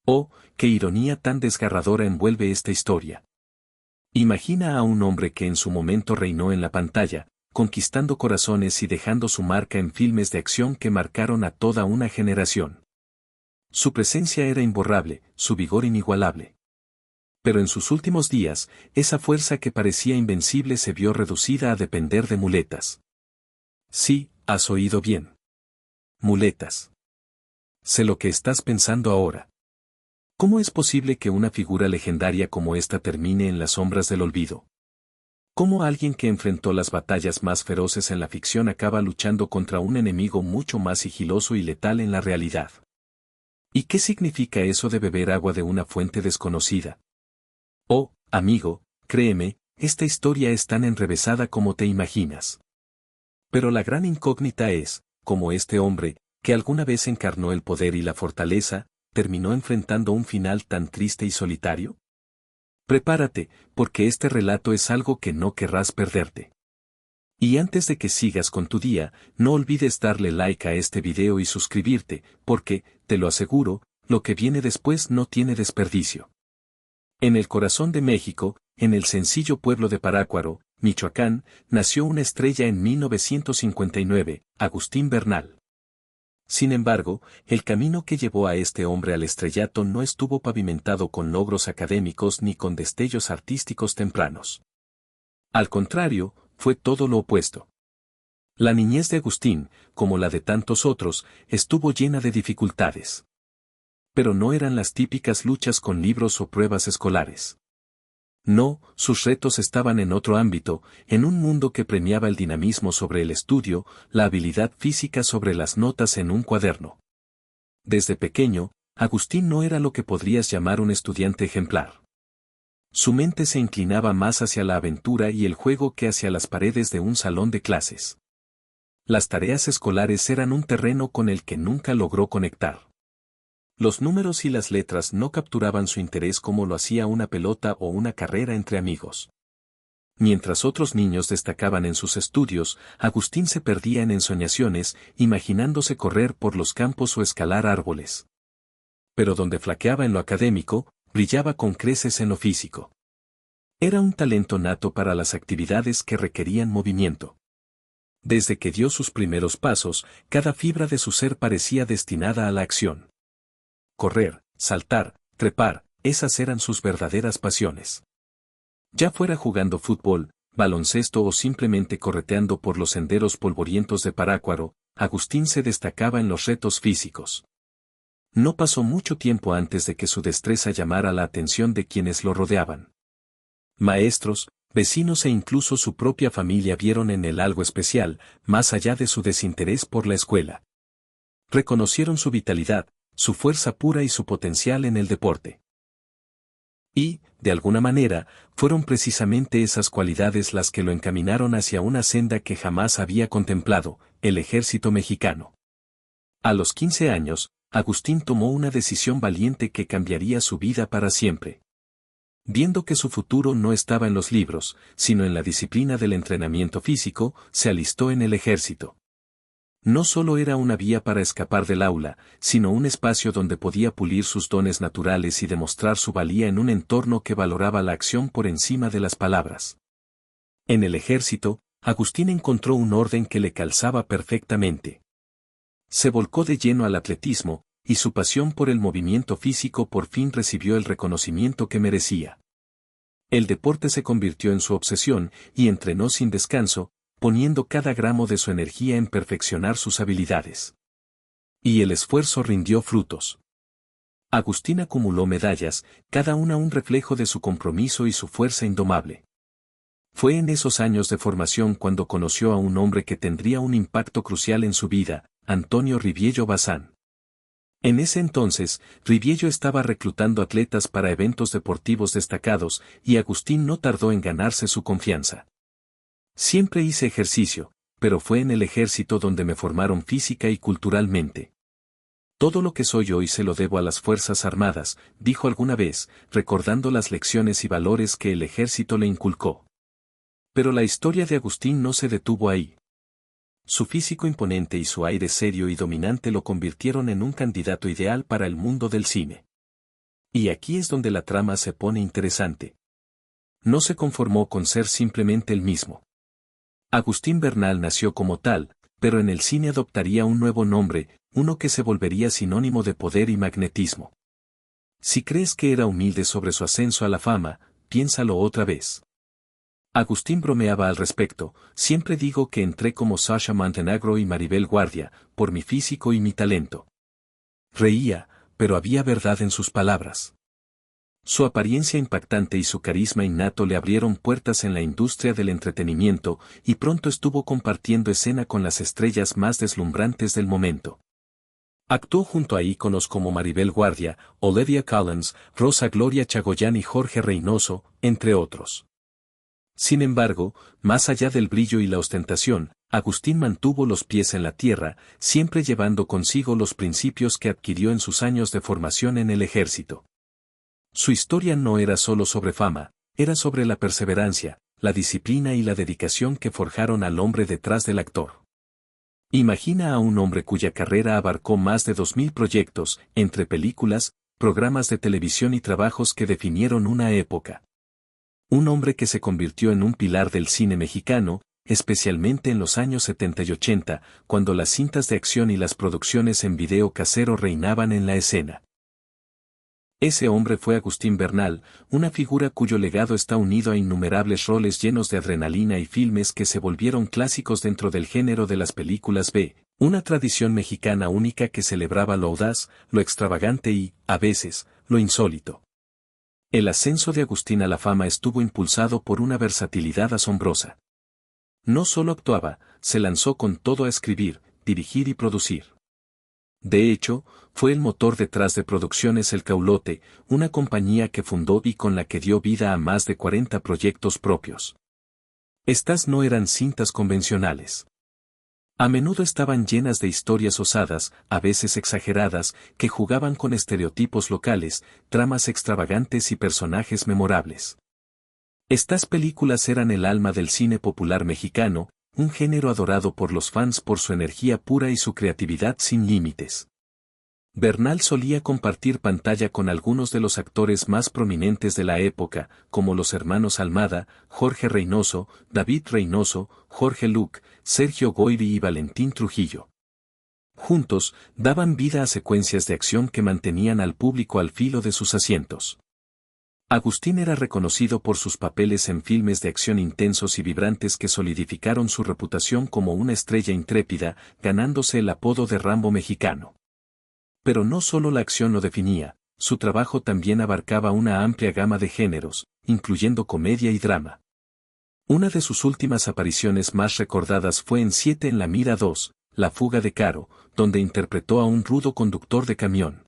Oh, qué ironía tan desgarradora envuelve esta historia. Imagina a un hombre que en su momento reinó en la pantalla, conquistando corazones y dejando su marca en filmes de acción que marcaron a toda una generación. Su presencia era imborrable, su vigor inigualable. Pero en sus últimos días, esa fuerza que parecía invencible se vio reducida a depender de muletas. Sí, has oído bien. Muletas. Sé lo que estás pensando ahora. ¿Cómo es posible que una figura legendaria como esta termine en las sombras del olvido? ¿Cómo alguien que enfrentó las batallas más feroces en la ficción acaba luchando contra un enemigo mucho más sigiloso y letal en la realidad? ¿Y qué significa eso de beber agua de una fuente desconocida? Oh, amigo, créeme, esta historia es tan enrevesada como te imaginas. Pero la gran incógnita es, como este hombre, que alguna vez encarnó el poder y la fortaleza, terminó enfrentando un final tan triste y solitario. Prepárate, porque este relato es algo que no querrás perderte. Y antes de que sigas con tu día, no olvides darle like a este video y suscribirte, porque, te lo aseguro, lo que viene después no tiene desperdicio. En el corazón de México, en el sencillo pueblo de Parácuaro, Michoacán, nació una estrella en 1959, Agustín Bernal. Sin embargo, el camino que llevó a este hombre al estrellato no estuvo pavimentado con logros académicos ni con destellos artísticos tempranos. Al contrario, fue todo lo opuesto. La niñez de Agustín, como la de tantos otros, estuvo llena de dificultades. Pero no eran las típicas luchas con libros o pruebas escolares. No, sus retos estaban en otro ámbito, en un mundo que premiaba el dinamismo sobre el estudio, la habilidad física sobre las notas en un cuaderno. Desde pequeño, Agustín no era lo que podrías llamar un estudiante ejemplar. Su mente se inclinaba más hacia la aventura y el juego que hacia las paredes de un salón de clases. Las tareas escolares eran un terreno con el que nunca logró conectar. Los números y las letras no capturaban su interés como lo hacía una pelota o una carrera entre amigos. Mientras otros niños destacaban en sus estudios, Agustín se perdía en ensoñaciones, imaginándose correr por los campos o escalar árboles. Pero donde flaqueaba en lo académico, brillaba con creces en lo físico. Era un talento nato para las actividades que requerían movimiento. Desde que dio sus primeros pasos, cada fibra de su ser parecía destinada a la acción. Correr, saltar, trepar, esas eran sus verdaderas pasiones. Ya fuera jugando fútbol, baloncesto o simplemente correteando por los senderos polvorientos de Parácuaro, Agustín se destacaba en los retos físicos. No pasó mucho tiempo antes de que su destreza llamara la atención de quienes lo rodeaban. Maestros, vecinos e incluso su propia familia vieron en él algo especial, más allá de su desinterés por la escuela. Reconocieron su vitalidad, su fuerza pura y su potencial en el deporte. Y, de alguna manera, fueron precisamente esas cualidades las que lo encaminaron hacia una senda que jamás había contemplado, el ejército mexicano. A los 15 años, Agustín tomó una decisión valiente que cambiaría su vida para siempre. Viendo que su futuro no estaba en los libros, sino en la disciplina del entrenamiento físico, se alistó en el ejército. No solo era una vía para escapar del aula, sino un espacio donde podía pulir sus dones naturales y demostrar su valía en un entorno que valoraba la acción por encima de las palabras. En el ejército, Agustín encontró un orden que le calzaba perfectamente. Se volcó de lleno al atletismo, y su pasión por el movimiento físico por fin recibió el reconocimiento que merecía. El deporte se convirtió en su obsesión, y entrenó sin descanso, poniendo cada gramo de su energía en perfeccionar sus habilidades. Y el esfuerzo rindió frutos. Agustín acumuló medallas, cada una un reflejo de su compromiso y su fuerza indomable. Fue en esos años de formación cuando conoció a un hombre que tendría un impacto crucial en su vida, Antonio Riviello Bazán. En ese entonces, Riviello estaba reclutando atletas para eventos deportivos destacados, y Agustín no tardó en ganarse su confianza. Siempre hice ejercicio, pero fue en el ejército donde me formaron física y culturalmente. Todo lo que soy hoy se lo debo a las Fuerzas Armadas, dijo alguna vez, recordando las lecciones y valores que el ejército le inculcó. Pero la historia de Agustín no se detuvo ahí. Su físico imponente y su aire serio y dominante lo convirtieron en un candidato ideal para el mundo del cine. Y aquí es donde la trama se pone interesante. No se conformó con ser simplemente el mismo. Agustín Bernal nació como tal, pero en el cine adoptaría un nuevo nombre, uno que se volvería sinónimo de poder y magnetismo. Si crees que era humilde sobre su ascenso a la fama, piénsalo otra vez. Agustín bromeaba al respecto: siempre digo que entré como Sasha Montenegro y Maribel Guardia, por mi físico y mi talento. Reía, pero había verdad en sus palabras. Su apariencia impactante y su carisma innato le abrieron puertas en la industria del entretenimiento, y pronto estuvo compartiendo escena con las estrellas más deslumbrantes del momento. Actuó junto a íconos como Maribel Guardia, Olivia Collins, Rosa Gloria Chagoyán y Jorge Reynoso, entre otros. Sin embargo, más allá del brillo y la ostentación, Agustín mantuvo los pies en la tierra, siempre llevando consigo los principios que adquirió en sus años de formación en el ejército. Su historia no era solo sobre fama, era sobre la perseverancia, la disciplina y la dedicación que forjaron al hombre detrás del actor. Imagina a un hombre cuya carrera abarcó más de 2000 proyectos, entre películas, programas de televisión y trabajos que definieron una época. Un hombre que se convirtió en un pilar del cine mexicano, especialmente en los años 70 y 80, cuando las cintas de acción y las producciones en video casero reinaban en la escena. Ese hombre fue Agustín Bernal, una figura cuyo legado está unido a innumerables roles llenos de adrenalina y filmes que se volvieron clásicos dentro del género de las películas B, una tradición mexicana única que celebraba lo audaz, lo extravagante y, a veces, lo insólito. El ascenso de Agustín a la fama estuvo impulsado por una versatilidad asombrosa. No solo actuaba, se lanzó con todo a escribir, dirigir y producir. De hecho, fue el motor detrás de Producciones El Caulote, una compañía que fundó y con la que dio vida a más de 40 proyectos propios. Estas no eran cintas convencionales. A menudo estaban llenas de historias osadas, a veces exageradas, que jugaban con estereotipos locales, tramas extravagantes y personajes memorables. Estas películas eran el alma del cine popular mexicano, un género adorado por los fans por su energía pura y su creatividad sin límites. Bernal solía compartir pantalla con algunos de los actores más prominentes de la época, como los hermanos Almada, Jorge Reynoso, David Reynoso, Jorge Luc, Sergio Goyri y Valentín Trujillo. Juntos, daban vida a secuencias de acción que mantenían al público al filo de sus asientos. Agustín era reconocido por sus papeles en filmes de acción intensos y vibrantes que solidificaron su reputación como una estrella intrépida, ganándose el apodo de Rambo mexicano. Pero no solo la acción lo definía, su trabajo también abarcaba una amplia gama de géneros, incluyendo comedia y drama. Una de sus últimas apariciones más recordadas fue en 7 en la mira 2, La fuga de Caro, donde interpretó a un rudo conductor de camión.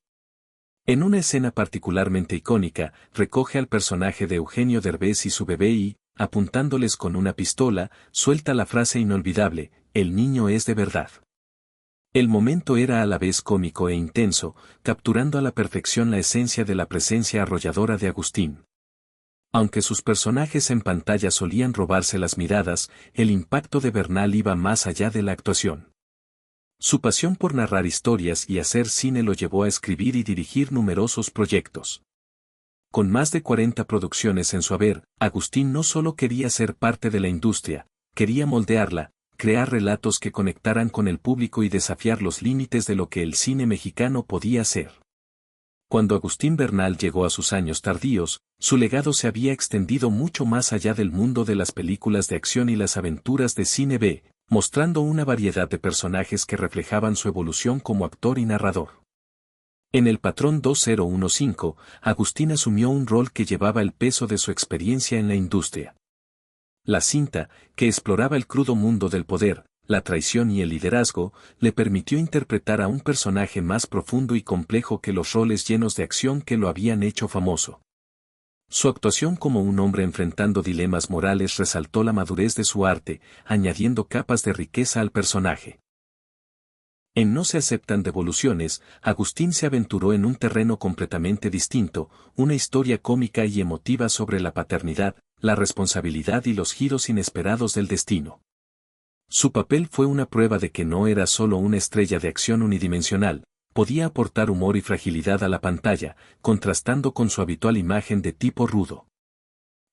En una escena particularmente icónica, recoge al personaje de Eugenio Derbez y su bebé y, apuntándoles con una pistola, suelta la frase inolvidable: "El niño es de verdad". El momento era a la vez cómico e intenso, capturando a la perfección la esencia de la presencia arrolladora de Agustín. Aunque sus personajes en pantalla solían robarse las miradas, el impacto de Bernal iba más allá de la actuación. Su pasión por narrar historias y hacer cine lo llevó a escribir y dirigir numerosos proyectos. Con más de 40 producciones en su haber, Agustín no solo quería ser parte de la industria, quería moldearla, crear relatos que conectaran con el público y desafiar los límites de lo que el cine mexicano podía hacer. Cuando Agustín Bernal llegó a sus años tardíos, su legado se había extendido mucho más allá del mundo de las películas de acción y las aventuras de cine B, mostrando una variedad de personajes que reflejaban su evolución como actor y narrador. En El Patrón 2015, Agustín asumió un rol que llevaba el peso de su experiencia en la industria. La cinta, que exploraba el crudo mundo del poder, la traición y el liderazgo, le permitió interpretar a un personaje más profundo y complejo que los roles llenos de acción que lo habían hecho famoso. Su actuación como un hombre enfrentando dilemas morales resaltó la madurez de su arte, añadiendo capas de riqueza al personaje. En No se aceptan devoluciones, Agustín se aventuró en un terreno completamente distinto, una historia cómica y emotiva sobre la paternidad, la responsabilidad y los giros inesperados del destino. Su papel fue una prueba de que no era solo una estrella de acción unidimensional, podía aportar humor y fragilidad a la pantalla, contrastando con su habitual imagen de tipo rudo.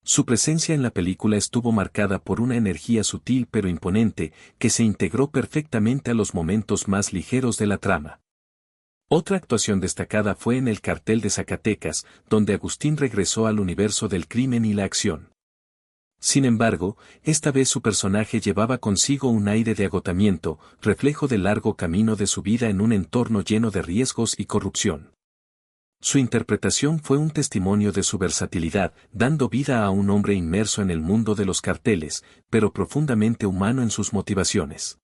Su presencia en la película estuvo marcada por una energía sutil pero imponente, que se integró perfectamente a los momentos más ligeros de la trama. Otra actuación destacada fue en El cartel de Zacatecas, donde Agustín regresó al universo del crimen y la acción. Sin embargo, esta vez su personaje llevaba consigo un aire de agotamiento, reflejo del largo camino de su vida en un entorno lleno de riesgos y corrupción. Su interpretación fue un testimonio de su versatilidad, dando vida a un hombre inmerso en el mundo de los carteles, pero profundamente humano en sus motivaciones.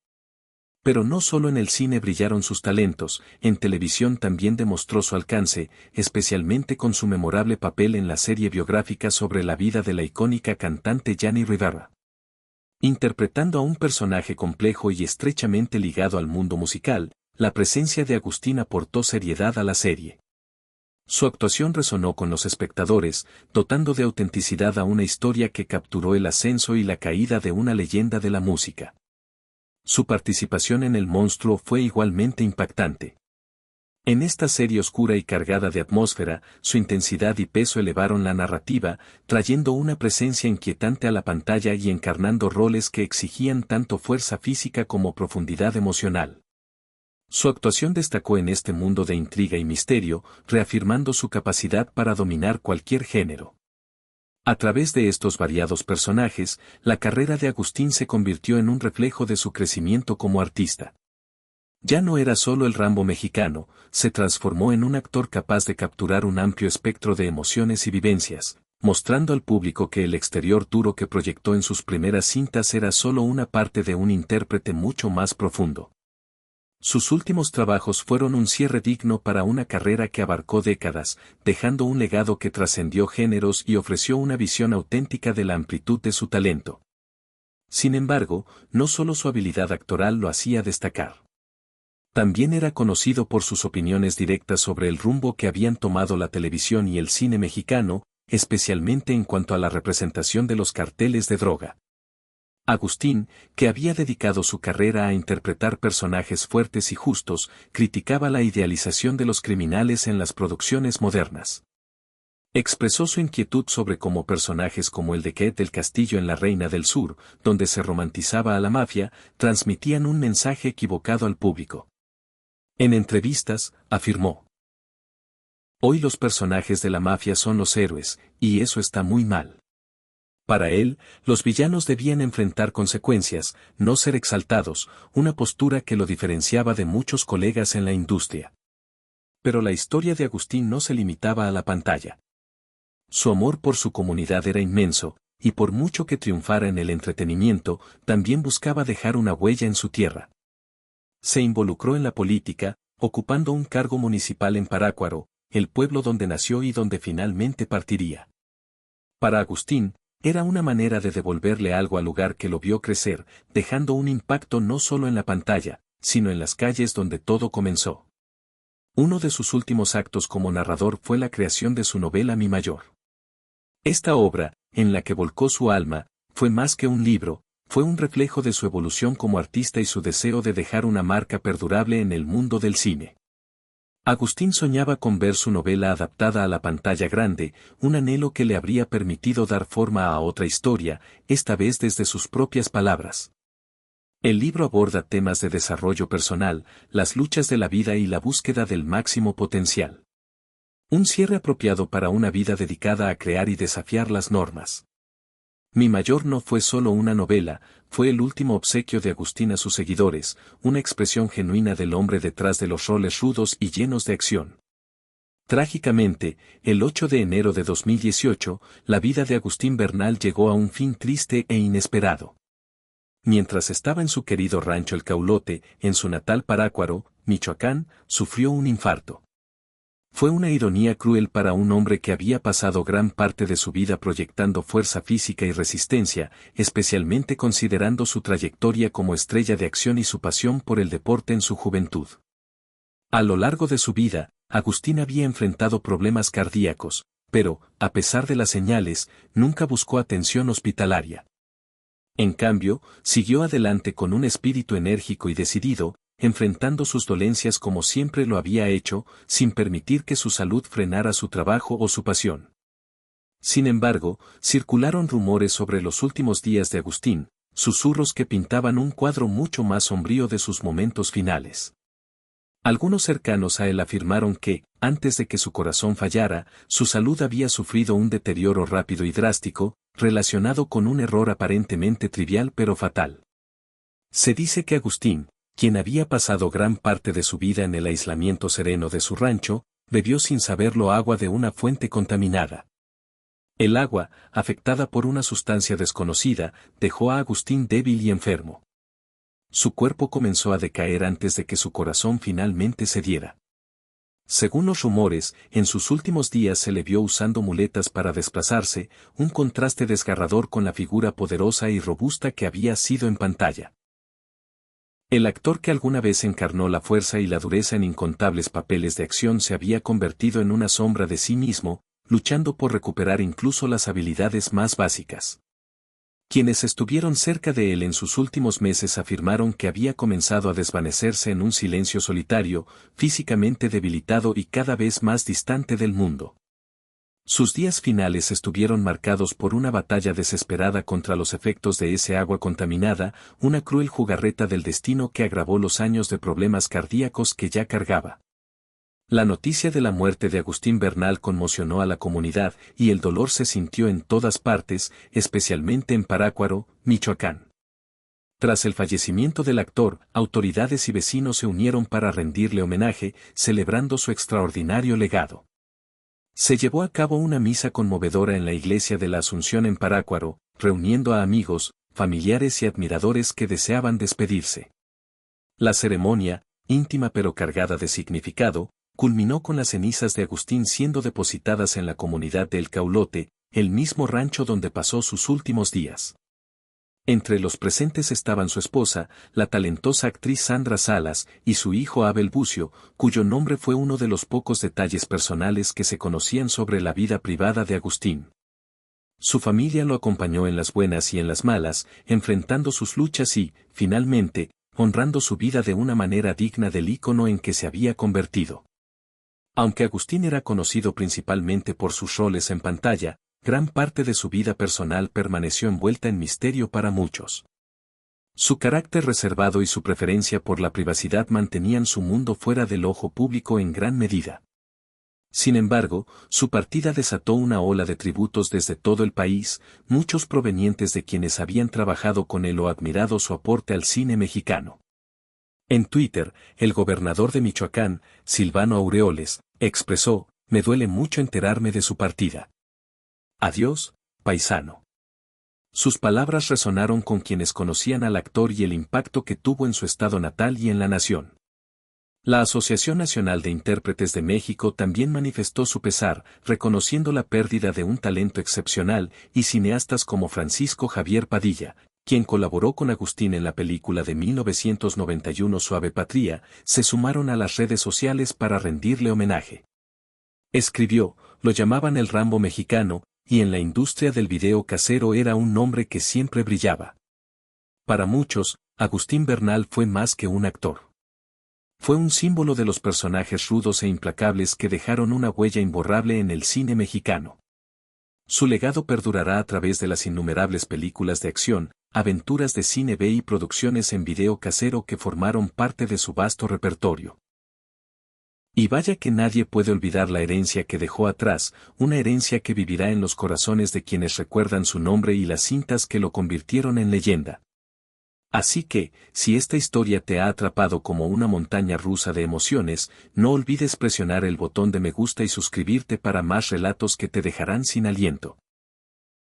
Pero no solo en el cine brillaron sus talentos, en televisión también demostró su alcance, especialmente con su memorable papel en la serie biográfica sobre la vida de la icónica cantante Jenni Rivera. Interpretando a un personaje complejo y estrechamente ligado al mundo musical, la presencia de Agustín aportó seriedad a la serie. Su actuación resonó con los espectadores, dotando de autenticidad a una historia que capturó el ascenso y la caída de una leyenda de la música. Su participación en El Monstruo fue igualmente impactante. En esta serie oscura y cargada de atmósfera, su intensidad y peso elevaron la narrativa, trayendo una presencia inquietante a la pantalla y encarnando roles que exigían tanto fuerza física como profundidad emocional. Su actuación destacó en este mundo de intriga y misterio, reafirmando su capacidad para dominar cualquier género. A través de estos variados personajes, la carrera de Agustín se convirtió en un reflejo de su crecimiento como artista. Ya no era solo el Rambo mexicano, se transformó en un actor capaz de capturar un amplio espectro de emociones y vivencias, mostrando al público que el exterior duro que proyectó en sus primeras cintas era solo una parte de un intérprete mucho más profundo. Sus últimos trabajos fueron un cierre digno para una carrera que abarcó décadas, dejando un legado que trascendió géneros y ofreció una visión auténtica de la amplitud de su talento. Sin embargo, no solo su habilidad actoral lo hacía destacar. También era conocido por sus opiniones directas sobre el rumbo que habían tomado la televisión y el cine mexicano, especialmente en cuanto a la representación de los carteles de droga. Agustín, que había dedicado su carrera a interpretar personajes fuertes y justos, criticaba la idealización de los criminales en las producciones modernas. Expresó su inquietud sobre cómo personajes como el de Kate del Castillo en La Reina del Sur, donde se romantizaba a la mafia, transmitían un mensaje equivocado al público. En entrevistas, afirmó: "Hoy los personajes de la mafia son los héroes, y eso está muy mal. Para él, los villanos debían enfrentar consecuencias, no ser exaltados, una postura que lo diferenciaba de muchos colegas en la industria". Pero la historia de Agustín no se limitaba a la pantalla. Su amor por su comunidad era inmenso, y por mucho que triunfara en el entretenimiento, también buscaba dejar una huella en su tierra. Se involucró en la política, ocupando un cargo municipal en Parácuaro, el pueblo donde nació y donde finalmente partiría. Para Agustín, era una manera de devolverle algo al lugar que lo vio crecer, dejando un impacto no solo en la pantalla, sino en las calles donde todo comenzó. Uno de sus últimos actos como narrador fue la creación de su novela Mi Mayor. Esta obra, en la que volcó su alma, fue más que un libro, fue un reflejo de su evolución como artista y su deseo de dejar una marca perdurable en el mundo del cine. Agustín soñaba con ver su novela adaptada a la pantalla grande, un anhelo que le habría permitido dar forma a otra historia, esta vez desde sus propias palabras. El libro aborda temas de desarrollo personal, las luchas de la vida y la búsqueda del máximo potencial. Un cierre apropiado para una vida dedicada a crear y desafiar las normas. Mi Mayor no fue solo una novela, fue el último obsequio de Agustín a sus seguidores, una expresión genuina del hombre detrás de los roles rudos y llenos de acción. Trágicamente, el 8 de enero de 2018, la vida de Agustín Bernal llegó a un fin triste e inesperado. Mientras estaba en su querido rancho El Caulote, en su natal Parácuaro, Michoacán, sufrió un infarto. Fue una ironía cruel para un hombre que había pasado gran parte de su vida proyectando fuerza física y resistencia, especialmente considerando su trayectoria como estrella de acción y su pasión por el deporte en su juventud. A lo largo de su vida, Agustín había enfrentado problemas cardíacos, pero, a pesar de las señales, nunca buscó atención hospitalaria. En cambio, siguió adelante con un espíritu enérgico y decidido, enfrentando sus dolencias como siempre lo había hecho, sin permitir que su salud frenara su trabajo o su pasión. Sin embargo, circularon rumores sobre los últimos días de Agustín, susurros que pintaban un cuadro mucho más sombrío de sus momentos finales. Algunos cercanos a él afirmaron que, antes de que su corazón fallara, su salud había sufrido un deterioro rápido y drástico, relacionado con un error aparentemente trivial pero fatal. Se dice que Agustín, quien había pasado gran parte de su vida en el aislamiento sereno de su rancho, bebió sin saberlo agua de una fuente contaminada. El agua, afectada por una sustancia desconocida, dejó a Agustín débil y enfermo. Su cuerpo comenzó a decaer antes de que su corazón finalmente cediera. Según los rumores, en sus últimos días se le vio usando muletas para desplazarse, un contraste desgarrador con la figura poderosa y robusta que había sido en pantalla. El actor que alguna vez encarnó la fuerza y la dureza en incontables papeles de acción se había convertido en una sombra de sí mismo, luchando por recuperar incluso las habilidades más básicas. Quienes estuvieron cerca de él en sus últimos meses afirmaron que había comenzado a desvanecerse en un silencio solitario, físicamente debilitado y cada vez más distante del mundo. Sus días finales estuvieron marcados por una batalla desesperada contra los efectos de ese agua contaminada, una cruel jugarreta del destino que agravó los años de problemas cardíacos que ya cargaba. La noticia de la muerte de Agustín Bernal conmocionó a la comunidad y el dolor se sintió en todas partes, especialmente en Parácuaro, Michoacán. Tras el fallecimiento del actor, autoridades y vecinos se unieron para rendirle homenaje, celebrando su extraordinario legado. Se llevó a cabo una misa conmovedora en la iglesia de la Asunción en Parácuaro, reuniendo a amigos, familiares y admiradores que deseaban despedirse. La ceremonia, íntima pero cargada de significado, culminó con las cenizas de Agustín siendo depositadas en la comunidad de El Caulote, el mismo rancho donde pasó sus últimos días. Entre los presentes estaban su esposa, la talentosa actriz Sandra Salas, y su hijo Abel Bucio, cuyo nombre fue uno de los pocos detalles personales que se conocían sobre la vida privada de Agustín. Su familia lo acompañó en las buenas y en las malas, enfrentando sus luchas y, finalmente, honrando su vida de una manera digna del ícono en que se había convertido. Aunque Agustín era conocido principalmente por sus roles en pantalla, gran parte de su vida personal permaneció envuelta en misterio para muchos. Su carácter reservado y su preferencia por la privacidad mantenían su mundo fuera del ojo público en gran medida. Sin embargo, su partida desató una ola de tributos desde todo el país, muchos provenientes de quienes habían trabajado con él o admirado su aporte al cine mexicano. En Twitter, el gobernador de Michoacán, Silvano Aureoles, expresó: "Me duele mucho enterarme de su partida. Adiós, paisano". Sus palabras resonaron con quienes conocían al actor y el impacto que tuvo en su estado natal y en la nación. La Asociación Nacional de Intérpretes de México también manifestó su pesar, reconociendo la pérdida de un talento excepcional, y cineastas como Francisco Javier Padilla, quien colaboró con Agustín en la película de 1991 Suave Patria, se sumaron a las redes sociales para rendirle homenaje. Escribió: "Lo llamaban el Rambo mexicano, y en la industria del video casero era un nombre que siempre brillaba". Para muchos, Agustín Bernal fue más que un actor. Fue un símbolo de los personajes rudos e implacables que dejaron una huella imborrable en el cine mexicano. Su legado perdurará a través de las innumerables películas de acción, aventuras de cine B y producciones en video casero que formaron parte de su vasto repertorio. Y vaya que nadie puede olvidar la herencia que dejó atrás, una herencia que vivirá en los corazones de quienes recuerdan su nombre y las cintas que lo convirtieron en leyenda. Así que, si esta historia te ha atrapado como una montaña rusa de emociones, no olvides presionar el botón de me gusta y suscribirte para más relatos que te dejarán sin aliento.